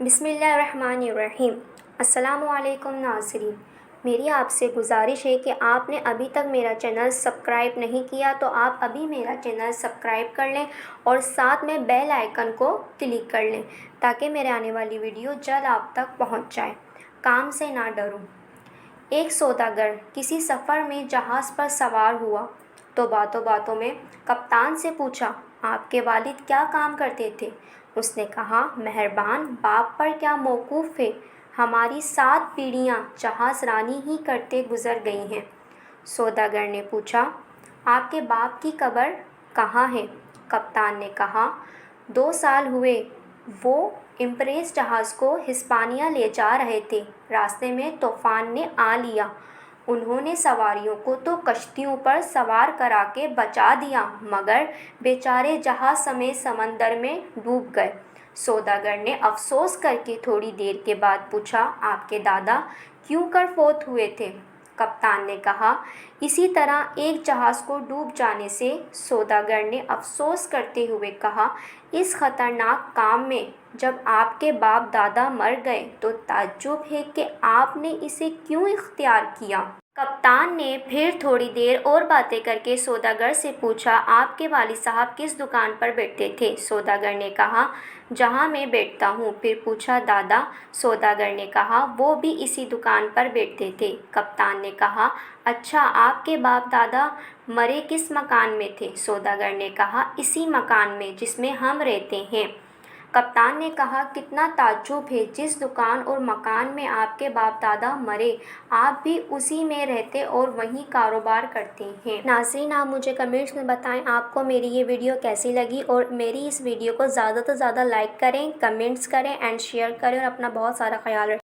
بسم اللہ الرحمن الرحیم۔ السلام علیکم ناظرین، میری آپ سے گزارش ہے کہ آپ نے ابھی تک میرا چینل سبسکرائب نہیں کیا تو آپ ابھی میرا چینل سبسکرائب کر لیں اور ساتھ میں بیل آئیکن کو کلک کر لیں تاکہ میرے آنے والی ویڈیو جلد آپ تک پہنچ جائے۔ کام سے نہ ڈرو۔ ایک سوداگر کسی سفر میں جہاز پر سوار ہوا تو باتوں باتوں میں کپتان سے پوچھا، آپ کے والد کیا کام کرتے تھے؟ اس نے کہا، مہربان باپ پر کیا موقوف ہے، ہماری 7 پیڑھیاں جہاز رانی ہی کرتے گزر گئی ہیں۔ سوداگر نے پوچھا، آپ کے باپ کی قبر کہاں ہے؟ کپتان نے کہا، 2 سال ہوئے، وہ امپریس جہاز کو ہسپانیہ لے جا رہے تھے، راستے میں طوفان نے آ لیا، انہوں نے سواریوں کو تو کشتیوں پر سوار کرا کے بچا دیا مگر بیچارے جہاز سمیت سمندر میں ڈوب گئے۔ سوداگر نے افسوس کر کے تھوڑی دیر کے بعد پوچھا، آپ کے دادا کیوں کر فوت ہوئے تھے؟ کپتان نے کہا، اسی طرح ایک جہاز کو ڈوب جانے سے۔ سوداگر نے افسوس کرتے ہوئے کہا، اس خطرناک کام میں جب آپ کے باپ دادا مر گئے تو تعجب ہے کہ آپ نے اسے کیوں اختیار کیا؟ کپتان نے پھر تھوڑی دیر اور باتیں کر کے سوداگر سے پوچھا، آپ کے والد صاحب کس دکان پر بیٹھتے تھے؟ سوداگر نے کہا، جہاں میں بیٹھتا ہوں۔ پھر پوچھا، دادا؟ سوداگر نے کہا، وہ بھی اسی دکان پر بیٹھتے تھے۔ کپتان نے کہا، اچھا، آپ کے باپ دادا مرے کس مکان میں تھے؟ سوداگر نے کہا، اسی مکان میں جس میں ہم رہتے ہیں۔ کپتان نے کہا، کتنا تعجب ہے، جس دکان اور مکان میں آپ کے باپ دادا مرے آپ بھی اسی میں رہتے اور وہیں کاروبار کرتے ہیں۔ ناظرین، آپ مجھے کمنٹس میں بتائیں آپ کو میری یہ ویڈیو کیسی لگی اور میری اس ویڈیو کو زیادہ سے زیادہ لائک کریں، کمنٹس کریں اینڈ شیئر کریں اور اپنا بہت سارا خیال رکھیں۔